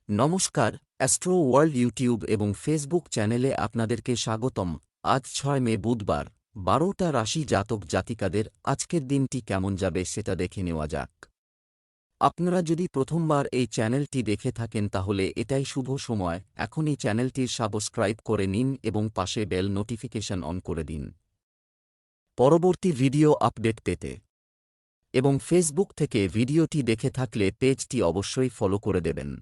নমস্কার, astro world YouTube এবং Facebook চ্যানেলে আপনাদেরকে স্বাগতম। আজ 6 মে বুধবার, 12টা রাশি জাতক জাতিকাদের আজকের দিনটি কেমন যাবে সেটা দেখে নেওয়া যাক। আপনারা যদি প্রথমবার এই চ্যানেলটি দেখে থাকেন তাহলে এটাই শুভ সময়, এখনই চ্যানেলটির সাবস্ক্রাইব করে নিন এবং পাশে বেল নোটিফিকেশন অন করে দিন পরবর্তী ভিডিও আপডেট পেতে। এবং ফেসবুক থেকে ভিডিওটি দেখে থাকলে পেজটি অবশ্যই ফলো করে দেবেন।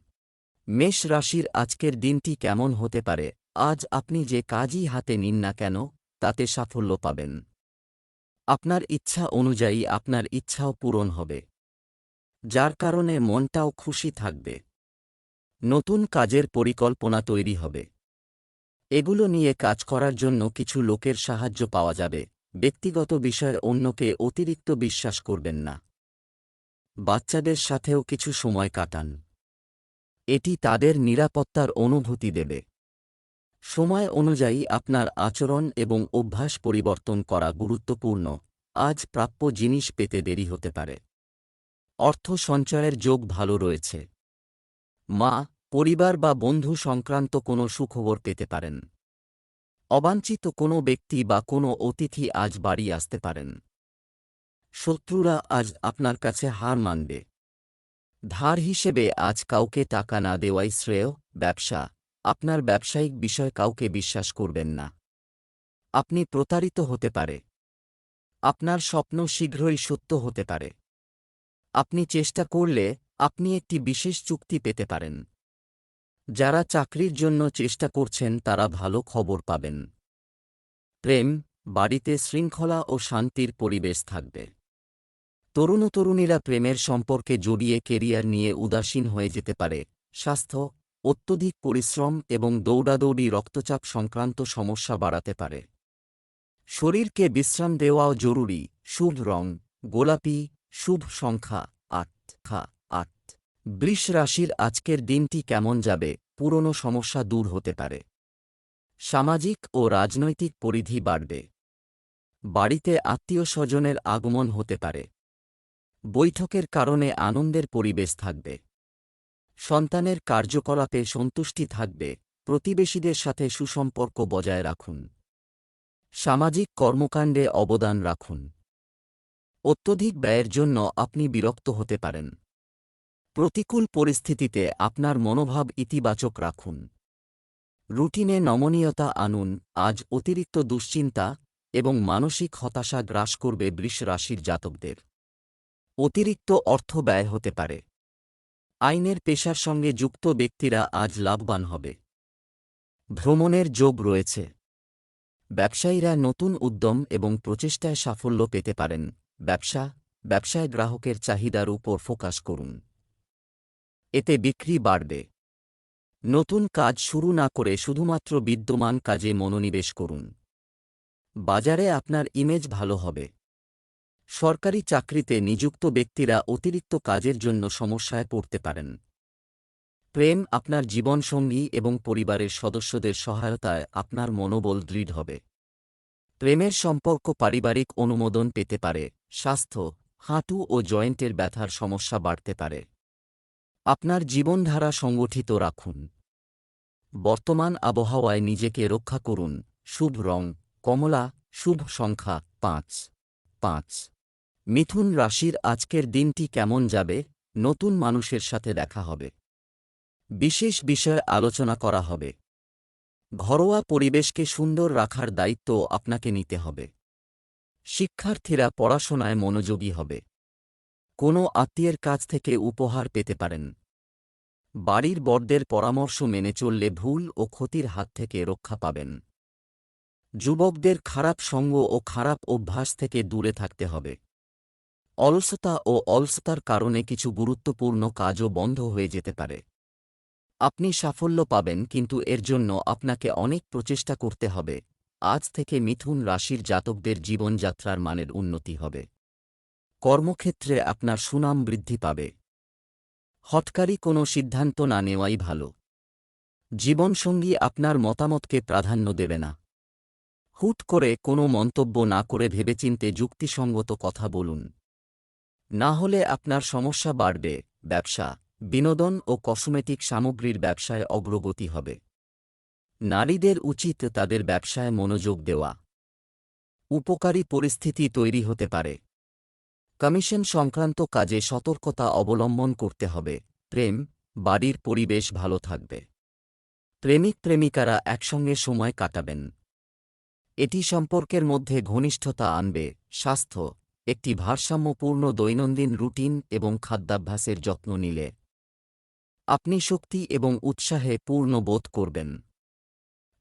মেষ রাশির আজকের দিনটি কেমন হতে পারে? আজ আপনি যে কাজই হাতে নিন না কেন, তাতে সাফল্য পাবেন। আপনার ইচ্ছা অনুযায়ী আপনার ইচ্ছাও পূরণ হবে, যার কারণে মনটাও খুশি থাকবে। নতুন কাজের পরিকল্পনা তৈরি হবে। এগুলো নিয়ে কাজ করার জন্য কিছু লোকের সাহায্য পাওয়া যাবে। ব্যক্তিগত বিষয়ে অন্যকে অতিরিক্ত বিশ্বাস করবেন না। বাচ্চাদের সাথেও কিছু সময় কাটান, এটি তাদের নিরাপত্তার অনুভূতি দেবে। সময় অনুযায়ী আপনার আচরণ এবং অভ্যাস পরিবর্তন করা গুরুত্বপূর্ণ। আজ প্রাপ্য জিনিস পেতে দেরি হতে পারে। অর্থ সঞ্চয়ের যোগ ভালো রয়েছে। মা, পরিবার বা বন্ধু সংক্রান্ত কোনো সুখবর পেতে পারেন। অবাঞ্ছিত কোনো ব্যক্তি বা কোনো অতিথি আজ বাড়ি আসতে পারেন। শত্রুরা আজ আপনার কাছে হার মানবে। ধার হিসেবে আজ কাউকে টাকা না দেওয়াই শ্রেয়। ব্যবসা, আপনার ব্যবসায়িক বিষয় কাউকে বিশ্বাস করবেন না। আপনি প্রতারিত হতে পারে। আপনার স্বপ্ন শীঘ্রই সত্য হতে পারে। আপনি চেষ্টা করলে আপনি একটি বিশেষ চুক্তি পেতে পারেন। যারা চাকরির জন্য চেষ্টা করছেন তারা ভালো খবর পাবেন। প্রেম, বাড়িতে শৃঙ্খলা ও শান্তির পরিবেশ থাকবে। তরুণীরা প্রেমের সম্পর্কে জড়িয়ে কেরিয়ার নিয়ে উদাসীন হয়ে যেতে পারে। স্বাস্থ্য, অত্যধিক পরিশ্রম এবং দৌড়াদৌড়ি রক্তচাপ সংক্রান্ত সমস্যা বাড়াতে পারে। শরীরকে বিশ্রাম দেওয়াও জরুরি। শুভ রং গোলাপি, শুভ সংখ্যা 8। বৃষ রাশির আজকের দিনটি কেমন যাবে? পুরনো সমস্যা দূর হতে পারে। সামাজিক ও রাজনৈতিক পরিধি বাড়বে। বাড়িতে আত্মীয় স্বজনের আগমন হতে পারে। বৈঠকের কারণে আনন্দের পরিবেশ থাকবে। সন্তানের কার্যকলাপে সন্তুষ্টি থাকবে। প্রতিবেশীদের সাথে সুসম্পর্ক বজায় রাখুন। সামাজিক কর্মকাণ্ডে অবদান রাখুন। অত্যধিক ব্যয়ের জন্য আপনি বিরক্ত হতে পারেন। প্রতিকূল পরিস্থিতিতে আপনার মনোভাব ইতিবাচক রাখুন। রুটিনে নমনীয়তা আনুন। আজ অতিরিক্ত দুশ্চিন্তা এবং মানসিক হতাশা গ্রাস করবে বৃষ রাশির জাতকদের। অতিরিক্ত অর্থ ব্যয় হতে পারে। আইনের পেশার সঙ্গে যুক্ত ব্যক্তিরা আজ লাভবান হবে। ভ্রমণের যোগ রয়েছে। ব্যবসায়ীরা নতুন উদ্যম এবং প্রচেষ্টায় সাফল্য পেতে পারেন। ব্যবসায় গ্রাহকের চাহিদার উপর ফোকাস করুন, এতে বিক্রি বাড়বে। নতুন কাজ শুরু না করে শুধুমাত্র বিদ্যমান কাজে মনোনিবেশ করুন। বাজারে আপনার ইমেজ ভালো হবে। সরকারি চাকরিতে নিযুক্ত ব্যক্তিরা অতিরিক্ত কাজের জন্য সমস্যায় পড়তে পারেন। প্রেম, আপনার জীবনসঙ্গী এবং পরিবারের সদস্যদের সহায়তায় আপনার মনোবল দৃঢ় হবে। প্রেমের সম্পর্ক পারিবারিক অনুমোদন পেতে পারে। স্বাস্থ্য, হাঁটু ও জয়েন্টের ব্যথার সমস্যা বাড়তে পারে। আপনার জীবনধারা সংগঠিত রাখুন। বর্তমান আবহাওয়ায় নিজেকে রক্ষা করুন। শুভ রং কমলা, শুভ সংখ্যা 5। মিথুন রাশির আজকের দিনটি কেমন যাবে? নতুন মানুষের সাথে দেখা হবে। বিশেষ বিষয়ে আলোচনা করা হবে। ঘরোয়া পরিবেশকে সুন্দর রাখার দায়িত্ব আপনাকে নিতে হবে। শিক্ষার্থীরা পড়াশোনায় মনোযোগী হবে। কোনো আত্মীয়ের কাছ থেকে উপহার পেতে পারেন। বাড়ির বড়দের পরামর্শ মেনে চললে ভুল ও ক্ষতির হাত থেকে রক্ষা পাবেন। যুবকদের খারাপ সঙ্গ ও খারাপ অভ্যাস থেকে দূরে থাকতে হবে। অলসতার কারণে কিছু গুরুত্বপূর্ণ কাজও বন্ধ হয়ে যেতে পারে। আপনি সাফল্য পাবেন, কিন্তু এর জন্য আপনাকে অনেক প্রচেষ্টা করতে হবে। আজ থেকে মিথুন রাশির জাতকদের জীবনযাত্রার মানের উন্নতি হবে। কর্মক্ষেত্রে আপনার সুনাম বৃদ্ধি পাবে। হঠকারী কোনো সিদ্ধান্ত না নেওয়াই ভালো। জীবনসঙ্গী আপনার মতামতকে প্রাধান্য দেবে না। হুট করে কোনো মন্তব্য না করে ভেবেচিন্তে যুক্তিসঙ্গত কথা বলুন, না হলে আপনার সমস্যা বাড়বে। ব্যবসা, বিনোদন ও কসমেটিক সামগ্রীর ব্যবসায় অগ্রগতি হবে। নারীদের উচিত তাদের ব্যবসায় মনোযোগ দেওয়া। উপকারী পরিস্থিতি তৈরি হতে পারে। কমিশন সংক্রান্ত কাজে সতর্কতা অবলম্বন করতে হবে। প্রেম, বাড়ির পরিবেশ ভালো থাকবে। প্রেমিক প্রেমিকারা একসঙ্গে সময় কাটাবেন। এটি সম্পর্কের মধ্যে ঘনিষ্ঠতা আনবে। স্বাস্থ্য, একটি ভারসাম্যপূর্ণ দৈনন্দিন রুটিন এবং খাদ্যাভ্যাসের যত্ন নিলে আপনি শক্তি এবং উৎসাহে পূর্ণ বোধ করবেন।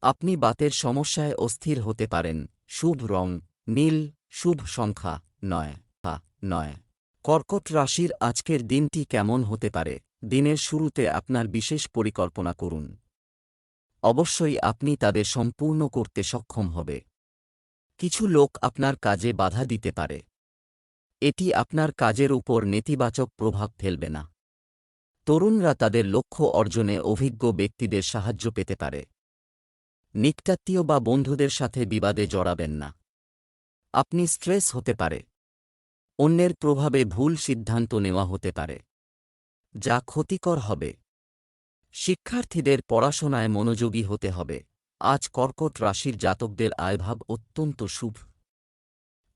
আপনি বাতের সমস্যায় অস্থির হতে পারেন। শুভ রং নীল, শুভ সংখ্যা 9। কর্কট রাশির আজকের দিনটি কেমন হতে পারে? দিনের শুরুতে আপনার বিশেষ পরিকল্পনা করুন। অবশ্যই আপনি তাদের সম্পূর্ণ করতে সক্ষম হবে। কিছু লোক আপনার কাজে বাধা দিতে পারে। এটি আপনার কাজের উপর নেতিবাচক প্রভাব ফেলবে না। তরুণরা তাদের লক্ষ্য অর্জনে অভিজ্ঞ ব্যক্তিদের সাহায্য পেতে পারে। নিকটাত্মীয় বা বন্ধুদের সাথে বিবাদে জড়াবেন না। আপনি স্ট্রেস হতে পারে। অন্যের প্রভাবে ভুল সিদ্ধান্ত নেওয়া হতে পারে, যা ক্ষতিকর হবে। শিক্ষার্থীদের পড়াশোনায় মনোযোগী হতে হবে। আজ কর্কট রাশির জাতকদের আয়ভাব অত্যন্ত শুভ।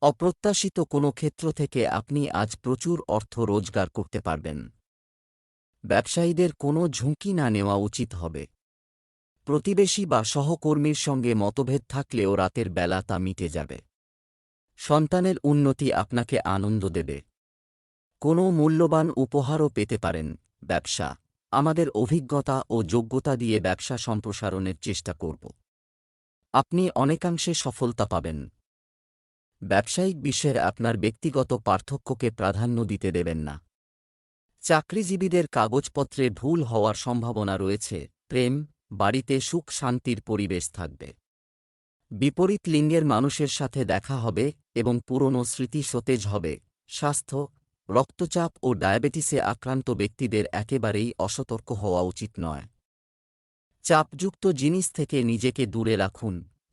অপ্রত্যাশিত কোনো ক্ষেত্র থেকে আপনি আজ প্রচুর অর্থ রোজগার করতে পারবেন। ব্যবসায়ীদের কোনো ঝুঁকি না নেওয়া উচিত হবে। প্রতিবেশী বা সহকর্মীর সঙ্গে মতভেদ থাকলেও রাতের বেলা তা মিটে যাবে। সন্তানের উন্নতি আপনাকে আনন্দ দেবে। কোনো মূল্যবান উপহারও পেতে পারেন। ব্যবসা, আমাদের অভিজ্ঞতা ও যোগ্যতা দিয়ে ব্যবসা সম্প্রসারণের চেষ্টা করব। আপনি অনেকাংশে সফলতা পাবেন। ব্যবসায়িক বিষয়ে আপনার ব্যক্তিগত পার্থক্যকে প্রাধান্য দিতে দেবেন না। চাকরিজীবীদের কাগজপত্রে ভুল হওয়ার সম্ভাবনা রয়েছে। প্রেম, বাড়িতে সুখ শান্তির পরিবেশ থাকবে। বিপরীত লিঙ্গের মানুষের সাথে দেখা হবে এবং পুরনো স্মৃতি সতেজ হবে। স্বাস্থ্য, রক্তচাপ ও ডায়াবেটিসে আক্রান্ত ব্যক্তিদের একেবারেই অসতর্ক হওয়া উচিত নয়। চাপযুক্ত জিনিস থেকে নিজেকে দূরে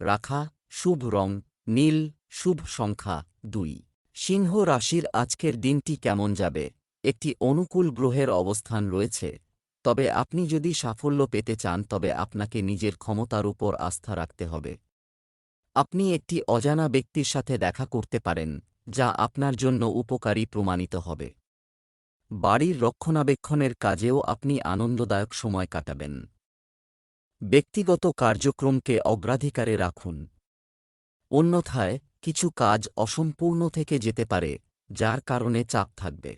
রাখা। শুভ রং নীল, শুভ সংখ্যা 2। সিংহ রাশির আজকের দিনটি কেমন যাবে? একটি অনুকূল গ্রহের অবস্থান রয়েছে, তবে আপনি যদি সাফল্য পেতে চান তবে আপনাকে নিজের ক্ষমতার উপর আস্থা রাখতে হবে। আপনি একটি অজানা ব্যক্তির সাথে দেখা করতে পারেন, যা আপনার জন্য উপকারী প্রমাণিত হবে। বাড়ির রক্ষণাবেক্ষণের কাজেও আপনি আনন্দদায়ক সময় কাটাবেন। ব্যক্তিগত কার্যক্রমকে অগ্রাধিকারে রাখুন। অন্যথায় কিছু কাজ অসম্পূর্ণ থেকে যেতে পারে, যার কারণে চাপ থাকবে।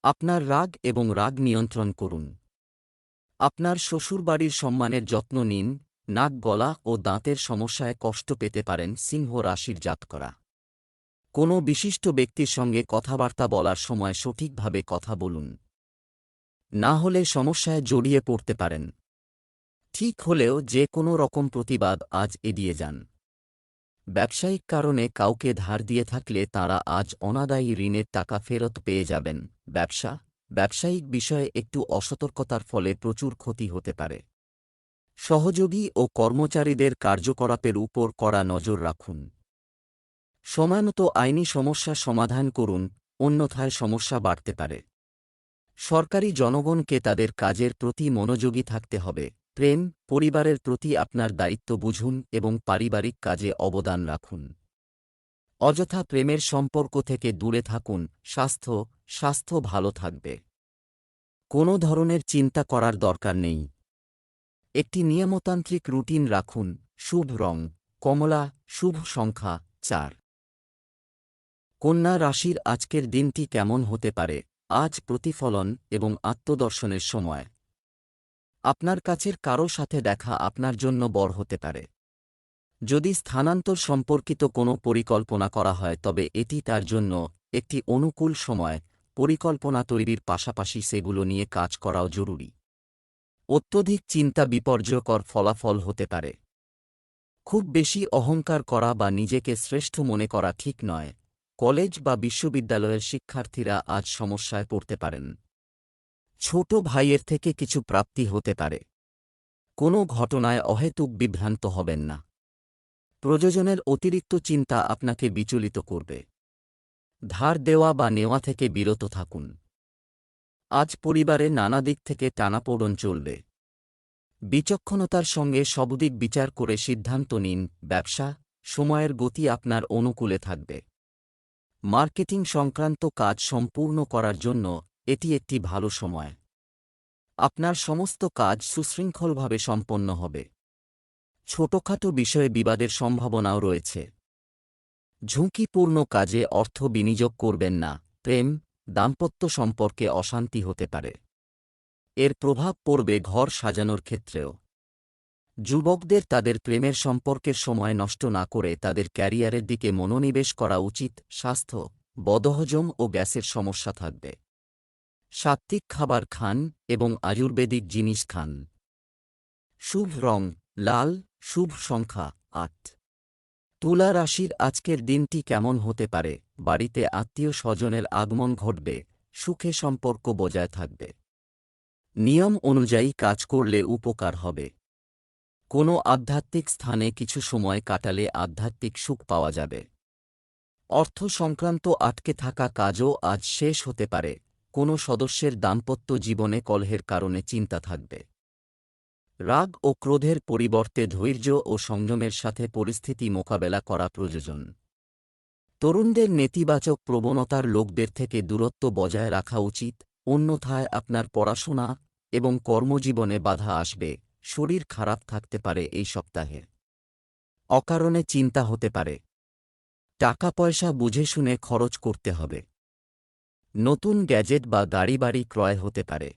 আপনার রাগ এবং রাগ নিয়ন্ত্রণ করুন। আপনার শ্বশুরবাড়ির সম্মানের যত্ন নিন। নাক, গলা ও দাঁতের সমস্যায় কষ্ট পেতে পারেন সিংহ রাশির জাতকরা। কোনো বিশিষ্ট ব্যক্তির সঙ্গে কথাবার্তা বলার সময় সঠিকভাবে কথা বলুন, না হলে সমস্যায় জড়িয়ে পড়তে পারেন। ঠিক হলেও যে কোনো রকম প্রতিবাদ আজ এড়িয়ে যান। ব্যবসায়িক কারণে কাউকে ধার দিয়ে থাকলে তারা আজ অনাদায়ী ঋণের টাকা ফেরত পেয়ে যাবেন। ব্যবসায়িক বিষয়ে একটু অসতর্কতার ফলে প্রচুর ক্ষতি হতে পারে। সহযোগী ও কর্মচারীদের কার্যকলাপের উপর কড়া নজর রাখুন। সময়মতো আইনি সমস্যা সমাধান করুন, অন্যথায় সমস্যা বাড়তে পারে। সরকারি জনগণকে তাদের কাজের প্রতি মনোযোগী থাকতে হবে। প্রেম, পরিবারের প্রতি আপনার দায়িত্ব বুঝুন এবং পারিবারিক কাজে অবদান রাখুন। অযথা প্রেমের সম্পর্ক থেকে দূরে থাকুন। স্বাস্থ্য ভালো থাকবে। কোনো ধরনের চিন্তা করার দরকার নেই। একটি নিয়মতান্ত্রিক রুটিন রাখুন। শুভ রং কমলা, শুভ সংখ্যা 4। কন্যা রাশির আজকের দিনটি কেমন হতে পারে? আজ প্রতিফলন এবং আত্মদর্শনের সময়। আপনার কাছের কারো সাথে দেখা আপনার জন্য বড় হতে পারে। যদি স্থানান্তর সম্পর্কিত কোনো পরিকল্পনা করা হয় তবে এটি তার জন্য একটি অনুকূল সময়। পরিকল্পনা তৈরির পাশাপাশি সেগুলো নিয়ে কাজ করাও জরুরি। অত্যধিক চিন্তা বিপর্যয়কর ফলাফল হতে পারে। খুব বেশি অহংকার করা বা নিজেকে শ্রেষ্ঠ মনে করা ঠিক নয়। কলেজ বা বিশ্ববিদ্যালয়ের শিক্ষার্থীরা আজ সমস্যায় পড়তে পারেন। ছোট ভাইয়ের থেকে কিছু প্রাপ্তি হতে পারে। কোনো ঘটনায় অহেতুক বিভ্রান্ত হবেন না। প্রয়োজনের অতিরিক্ত চিন্তা আপনাকে বিচলিত করবে। ধার দেওয়া বা নেওয়া থেকে বিরত থাকুন। আজ পরিবারে নানা দিক থেকে টানাপোড়েন চলবে। বিচক্ষণতার সঙ্গে সবদিক বিচার করে সিদ্ধান্ত নিন। ব্যবসা, সময়ের গতি আপনার অনুকূলে থাকবে। মার্কেটিং সংক্রান্ত কাজ সম্পূর্ণ করার জন্য এটি একটি ভালো সময়। আপনার সমস্ত কাজ সুশৃঙ্খলভাবে সম্পন্ন হবে। ছোটখাটো বিষয়ে বিবাদের সম্ভাবনাও রয়েছে। ঝুঁকিপূর্ণ কাজে অর্থ বিনিয়োগ করবেন না। প্রেম, দাম্পত্য সম্পর্কে অশান্তি হতে পারে। এর প্রভাব পড়বে ঘর সাজানোর ক্ষেত্রেও। যুবকদের তাদের প্রেমের সম্পর্কের সময় নষ্ট না করে তাদের ক্যারিয়ারের দিকে মনোনিবেশ করা উচিত। স্বাস্থ্য, বদহজম ও গ্যাসের সমস্যা থাকবে। সাত্ত্বিক খাবার খান এবং আয়ুর্বেদিক জিনিস খান। শুভ রং লাল, শুভ সংখ্যা ৮। তুলা রাশির আজকের দিনটি কেমন হতে পারে? বাড়িতে আত্মীয় স্বজনের আগমন ঘটবে, সুখে সম্পর্ক বজায় থাকবে। নিয়ম অনুযায়ী কাজ করলে উপকার হবে। কোনো আধ্যাত্মিক স্থানে কিছু সময় কাটালে আধ্যাত্মিক সুখ পাওয়া যাবে। অর্থ সংক্রান্ত আটকে থাকা কাজও আজ শেষ হতে পারে। কোনো সদস্যের দাম্পত্য জীবনে কলহের কারণে চিন্তা থাকবে। রাগ ও ক্রোধের পরিবর্তে ধৈর্য ও সংযমের সাথে পরিস্থিতি মোকাবেলা করা প্রয়োজন। তরুণদের নেতিবাচক প্রবণতার লোকদের থেকে দূরত্ব বজায় রাখা উচিত, অন্যথায় আপনার পড়াশোনা এবং কর্মজীবনে বাধা আসবে। শরীর খারাপ থাকতে পারে এই সপ্তাহে। অকারণে চিন্তা হতে পারে। টাকা পয়সা বুঝে শুনে খরচ করতে হবে। নতুন গ্যাজেট বা গাড়ি ক্রয় হতে পারে।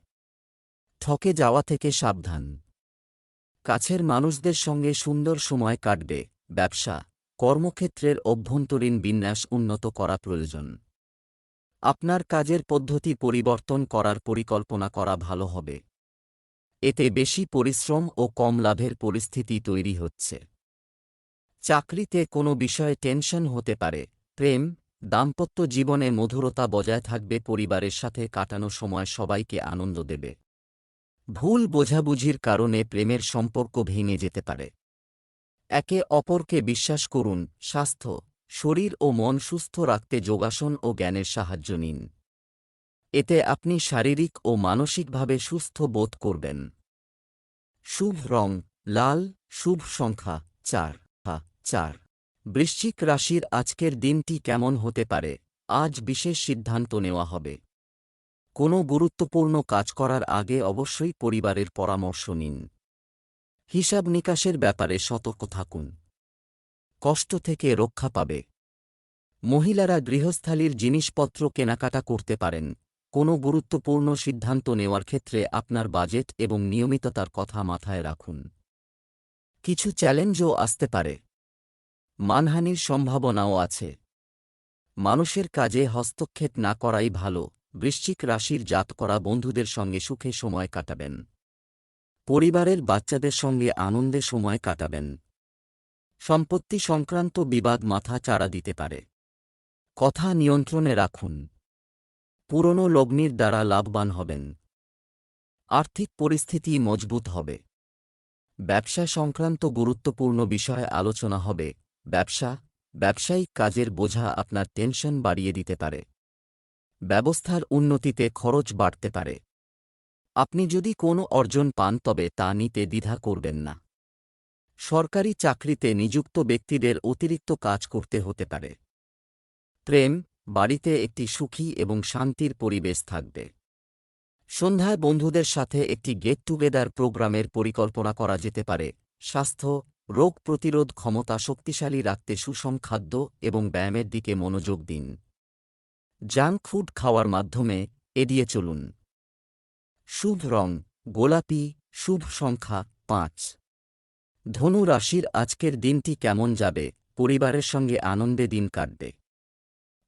ঠকে যাওয়া থেকে সাবধান। কাছের মানুষদের সঙ্গে সুন্দর সময় কাটবে। ব্যবসা, কর্মক্ষেত্রের অভ্যন্তরীণ বিন্যাস উন্নত করা প্রয়োজন। আপনার কাজের পদ্ধতি পরিবর্তন করার পরিকল্পনা করা ভালো হবে। এতে বেশি পরিশ্রম ও কম লাভের পরিস্থিতি তৈরি হচ্ছে। চাকরিতে কোনো বিষয়ে টেনশন হতে পারে। প্রেম, দাম্পত্য জীবনে মধুরতা বজায় থাকবে। পরিবারের সাথে কাটানো সময় সবাইকে আনন্দ দেবে। ভুল বোঝাবুঝির কারণে প্রেমের সম্পর্ক ভেঙে যেতে পারে। একে অপরকে বিশ্বাস করুন। স্বাস্থ্য, শরীর ও মন সুস্থ রাখতে যোগাসন ও জ্ঞানের সাহায্য নিন। এতে আপনি শারীরিক ও মানসিকভাবে সুস্থ বোধ করবেন। শুভ রং লাল, শুভ সংখ্যা ৪। বৃশ্চিক রাশির আজকের দিনটি কেমন হতে পারে? আজ বিশেষ সিদ্ধান্ত নেওয়া হবে। কোনো গুরুত্বপূর্ণ কাজ করার আগে অবশ্যই পরিবারের পরামর্শ নিন। হিসাব নিকাশের ব্যাপারে সতর্ক থাকুন। কষ্ট থেকে রক্ষা পাবে। মহিলারা গৃহস্থালির জিনিসপত্র কেনাকাটা করতে পারেন। কোনো গুরুত্বপূর্ণ সিদ্ধান্ত নেওয়ার ক্ষেত্রে আপনার বাজেট এবং নিয়মিততার কথা মাথায় রাখুন। কিছু চ্যালেঞ্জও আসতে পারে। মানহানির সম্ভাবনাও আছে। মানুষের কাজে হস্তক্ষেপ না করাই ভালো। বৃশ্চিক রাশির জাতকরা বন্ধুদের সঙ্গে সুখে সময় কাটাবেন। পরিবারের বাচ্চাদের সঙ্গে আনন্দে সময় কাটাবেন। সম্পত্তি সংক্রান্ত বিবাদ মাথা চাড়া দিতে পারে। কথা নিয়ন্ত্রণে রাখুন। পুরনো লগ্নির দ্বারা লাভবান হবেন। আর্থিক পরিস্থিতি মজবুত হবে। ব্যবসা সংক্রান্ত গুরুত্বপূর্ণ বিষয়ে আলোচনা হবে। ব্যবসায়িক কাজের বোঝা আপনার টেনশন বাড়িয়ে দিতে পারে। ব্যবস্থার উন্নতিতে খরচ বাড়তে পারে। আপনি যদি কোনো অর্জন পান তবে তা নিতে দ্বিধা করবেন না। সরকারি চাকরিতে নিযুক্ত ব্যক্তিদের অতিরিক্ত কাজ করতে হতে পারে। প্রেম, বাড়িতে একটি সুখী এবং শান্তির পরিবেশ থাকবে। সন্ধ্যায় বন্ধুদের সাথে একটি গেট টুগেদার প্রোগ্রামের পরিকল্পনা করা যেতে পারে। স্বাস্থ্য, রোগ প্রতিরোধ ক্ষমতা শক্তিশালী রাখতে সুষম খাদ্য এবং ব্যায়ামের দিকে মনোযোগ দিন। জাঙ্ক ফুড খাওয়ার মাধ্যমে এড়িয়ে চলুন। শুভ রং গোলাপি, শুভ সংখ্যা ৫। ধনু রাশির আজকের দিনটি কেমন যাবে? পরিবারের সঙ্গে আনন্দে দিন কাটবে।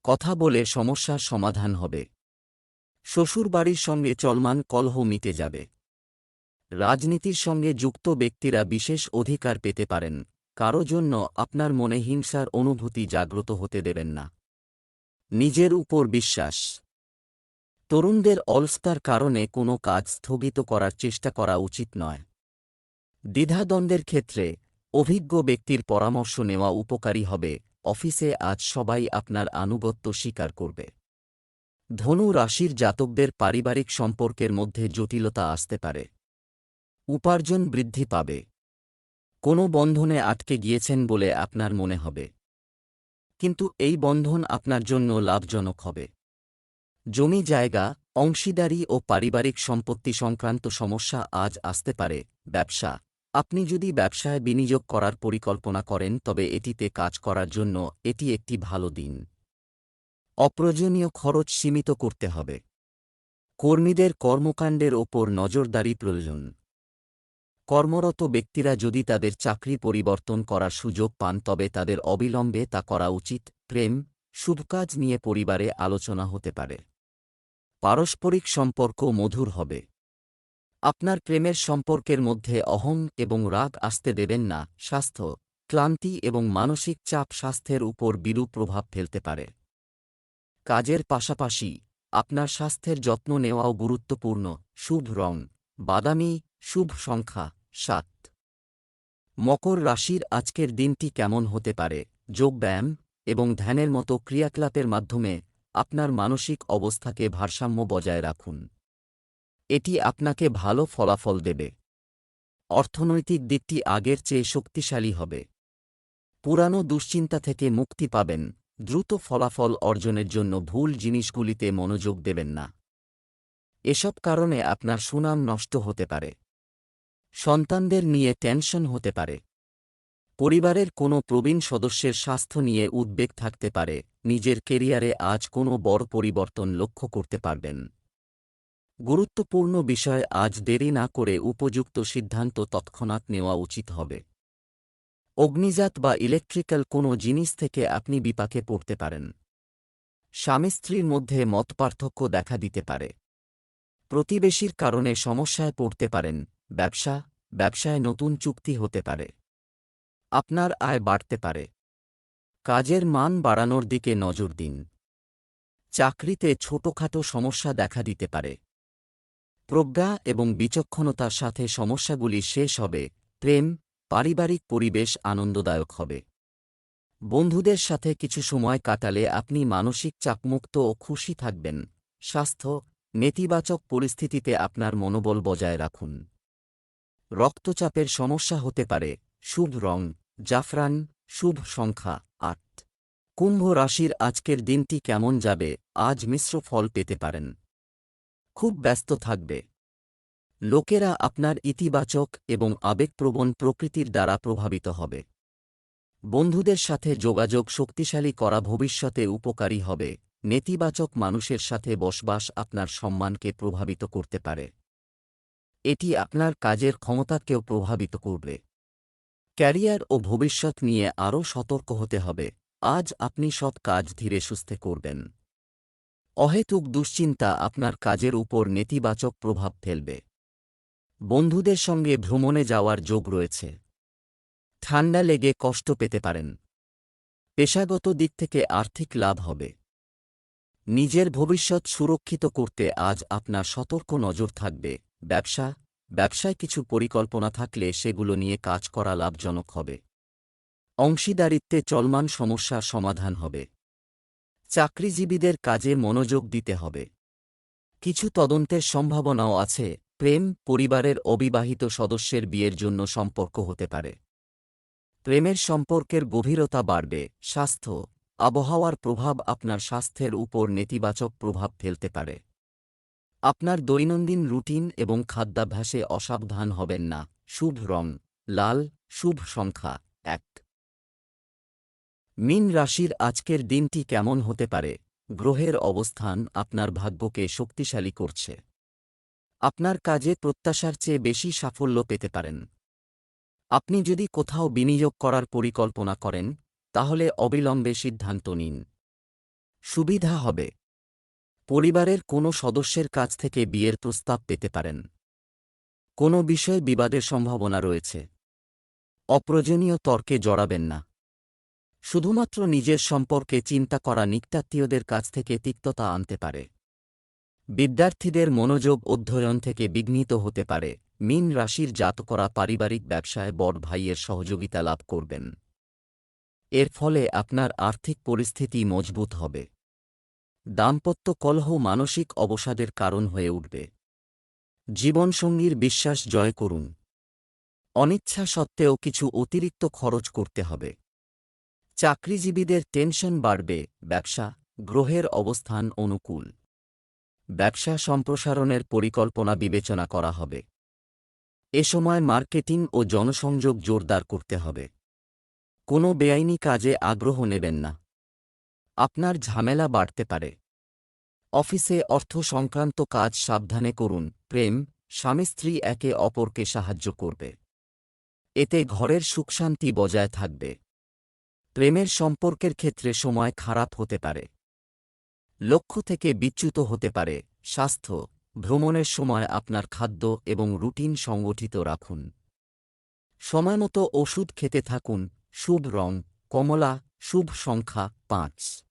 কথা বলে সমস্যার সমাধান হবে। শ্বশুরবাড়ির সঙ্গে চলমান কলহ মিটে যাবে। রাজনীতির সঙ্গে যুক্ত ব্যক্তিরা বিশেষ অধিকার পেতে পারেন। কারো জন্য আপনার মনে হিংসার অনুভূতি জাগ্রত হতে দেবেন না। নিজের উপর বিশ্বাস। তরুণদের অলসতার কারণে কোনো কাজ স্থগিত করার চেষ্টা করা উচিত নয়। দ্বিধাদ্বন্দ্বের ক্ষেত্রে অভিজ্ঞ ব্যক্তির পরামর্শ নেওয়া উপকারী হবে। অফিসে আজ সবাই আপনার আনুগত্য স্বীকার করবে। ধনু রাশির জাতকদের পারিবারিক সম্পর্কের মধ্যে জটিলতা আসতে পারে। উপার্জন বৃদ্ধি পাবে। কোনো বন্ধনে আটকে গিয়েছেন বলে আপনার মনে হবে, কিন্তু এই বন্ধন আপনার জন্য লাভজনক হবে। জমি জায়গা, অংশীদারি ও পারিবারিক সম্পত্তি সংক্রান্ত সমস্যা আজ আসতে পারে। ব্যবসা, আপনি যদি ব্যবসায় বিনিয়োগ করার পরিকল্পনা করেন তবে এটিতে কাজ করার জন্য এটি একটি ভালো দিন। অপ্রয়োজনীয় খরচ সীমিত করতে হবে। কর্মীদের কর্মকাণ্ডের ওপর নজরদারি প্রয়োজন। কর্মরত ব্যক্তিরা যদি তাদের চাকরি পরিবর্তন করার সুযোগ পান তবে তাদের অবিলম্বে তা করা উচিত। প্রেম, শুভকাজ নিয়ে পরিবারে আলোচনা হতে পারে। পারস্পরিক সম্পর্ক মধুর হবে। আপনার প্রেমের সম্পর্কের মধ্যে অহং এবং রাগ আসতে দেবেন না। স্বাস্থ্য, ক্লান্তি এবং মানসিক চাপ স্বাস্থ্যের উপর বিরূপ প্রভাব ফেলতে পারে। কাজের পাশাপাশি আপনার স্বাস্থ্যের যত্ন নেওয়াও গুরুত্বপূর্ণ। শুভ রং বাদামি, শুভ সংখ্যা 7। মকর রাশির আজকের দিনটি কেমন হতে পারে? যোগব্যায়াম এবং ধ্যানের মতো ক্রিয়াকলাপের মাধ্যমে আপনার মানসিক অবস্থাকে ভারসাম্য বজায় রাখুন। এটি আপনাকে ভালো ফলাফল দেবে। অর্থনৈতিক দিকটি আগের চেয়ে শক্তিশালী হবে। পুরানো দুশ্চিন্তা থেকে মুক্তি পাবেন। দ্রুত ফলাফল অর্জনের জন্য ভুল জিনিসগুলিতে মনোযোগ দেবেন না। এসব কারণে আপনার সুনাম নষ্ট হতে পারে। সন্তানদের নিয়ে টেনশন হতে পারে। পরিবারের কোনো প্রবীণ সদস্যের স্বাস্থ্য নিয়ে উদ্বেগ থাকতে পারে। নিজের কেরিয়ারে আজ কোনো বড় পরিবর্তন লক্ষ্য করতে পারবেন। গুরুত্বপূর্ণ বিষয় আজ দেরি না করে উপযুক্ত সিদ্ধান্ত তৎক্ষণাৎ নেওয়া উচিত হবে। অগ্নিজাত বা ইলেকট্রিক্যাল কোনো জিনিস থেকে আপনি বিপাকে পড়তে পারেন। স্বামী স্ত্রীর মধ্যে মতপার্থক্য দেখা দিতে পারে। প্রতিবেশীর কারণে সমস্যায় পড়তে পারেন। ব্যবসায় নতুন চুক্তি হতে পারে। আপনার আয় বাড়তে পারে। কাজের মান বাড়ানোর দিকে নজর দিন। চাকরিতে ছোটখাটো সমস্যা দেখা দিতে পারে। প্রজ্ঞা এবং বিচক্ষণতার সাথে সমস্যাগুলি শেষ হবে। প্রেম, পারিবারিক পরিবেশ আনন্দদায়ক হবে। বন্ধুদের সাথে কিছু সময় কাটালে আপনি মানসিক চাপমুক্ত ও খুশি থাকবেন। স্বাস্থ্য, নেতিবাচক পরিস্থিতিতে আপনার মনোবল বজায় রাখুন। রক্তচাপের সমস্যা হতে পারে। শুভ রং জাফরান, শুভ সংখ্যা 8। কুম্ভ রাশির আজকের দিনটি কেমন যাবে? আজ মিশ্র ফল পেতে পারেন। খুব ব্যস্ত থাকবে। লোকেরা আপনার ইতিবাচক এবং আবেগপ্রবণ প্রকৃতির দ্বারা প্রভাবিত হবে। বন্ধুদের সাথে যোগাযোগ শক্তিশালী করা ভবিষ্যতে উপকারী হবে। নেতিবাচক মানুষের সাথে বসবাস আপনার সম্মানকে প্রভাবিত করতে পারে। এটি আপনার কাজের ক্ষমতাকেও প্রভাবিত করবে। ক্যারিয়ার ও ভবিষ্যৎ নিয়ে আরও সতর্ক হতে হবে। আজ আপনি সব কাজ ধীরে সুস্থে করবেন। অহেতুক দুশ্চিন্তা আপনার কাজের উপর নেতিবাচক প্রভাব ফেলবে। বন্ধুদের সঙ্গে ভ্রমণে যাওয়ার যোগ রয়েছে। ঠান্ডা লেগে কষ্ট পেতে পারেন। পেশাগত দিক থেকে আর্থিক লাভ হবে। নিজের ভবিষ্যৎ সুরক্ষিত করতে আজ আপনার সতর্ক নজর থাকবে। ব্যবসায় কিছু পরিকল্পনা থাকলে সেগুলো নিয়ে কাজ করা লাভজনক হবে। অংশীদারিত্বে চলমান সমস্যার সমাধান হবে। চাকরিজীবীদের কাজে মনোযোগ দিতে হবে। কিছু তদন্তের সম্ভাবনাও আছে। প্রেম, পরিবারের অবিবাহিত সদস্যের বিয়ের জন্য সম্পর্ক হতে পারে। প্রেমের সম্পর্কের গভীরতা বাড়বে। স্বাস্থ্য, আবহাওয়ার প্রভাব আপনার স্বাস্থ্যের উপর নেতিবাচক প্রভাব ফেলতে পারে। আপনার দৈনন্দিন রুটিন এবং খাদ্যাভ্যাসে অসাবধান হবেন না। শুভ রং লাল, শুভ সংখ্যা 1। মীন রাশির আজকের দিনটি কেমন হতে পারে? গ্রহের অবস্থান আপনার ভাগ্যকে শক্তিশালী করছে। আপনার কাজে প্রত্যাশার চেয়ে বেশি সাফল্য পেতে পারেন। আপনি যদি কোথাও বিনিয়োগ করার পরিকল্পনা করেন তাহলে অবিলম্বে সিদ্ধান্ত নিন। সুবিধা হবে। পরিবারের কোনো সদস্যের কাছ থেকে বিয়ের প্রস্তাব পেতে পারেন। কোনো বিষয়ে বিবাদের সম্ভাবনা রয়েছে। অপ্রয়োজনীয় তর্কে জড়াবেন না। শুধুমাত্র নিজের সম্পর্কে চিন্তা করা নিকটাত্মীয়দের কাছ থেকে তিক্ততা আনতে পারে। বিদ্যার্থীদের মনোযোগ অধ্যয়ন থেকে বিঘ্নিত হতে পারে। মীন রাশির জাতকরা পারিবারিক ব্যবসায় বড় ভাইয়ের সহযোগিতা লাভ করবেন। এর ফলে আপনার আর্থিক পরিস্থিতি মজবুত হবে। দাম্পত্য কলহ মানসিক অবসাদের কারণ হয়ে উঠবে। জীবনসঙ্গীর বিশ্বাস জয় করুন। অনিচ্ছা সত্ত্বেও কিছু অতিরিক্ত খরচ করতে হবে। চাকরিজীবীদের টেনশন বাড়বে। ব্যবসা, গ্রহের অবস্থান অনুকূল। ব্যবসা সম্প্রসারণের পরিকল্পনা বিবেচনা করা হবে। এ সময় মার্কেটিং ও জনসংযোগ জোরদার করতে হবে। কোনো বেআইনি কাজে আগ্রহ নেবেন না। আপনার ঝামেলা বাড়তে পারে। অফিসে অর্থ সংক্রান্ত কাজ সাবধানে করুন। প্রেম, স্বামী স্ত্রী একে অপরকে সাহায্য করবে। এতে ঘরের সুখশান্তি বজায় থাকবে। প্রেমের সম্পর্কের ক্ষেত্রে সময় খারাপ হতে পারে। লক্ষ্য থেকে বিচ্যুত হতে পারে। স্বাস্থ্য, ভ্রমণের সময় আপনার খাদ্য এবং রুটিন সংগঠিত রাখুন। সময়মতো ওষুধ খেতে থাকুন। শুভ রং কমলা, শুভ সংখ্যা 5।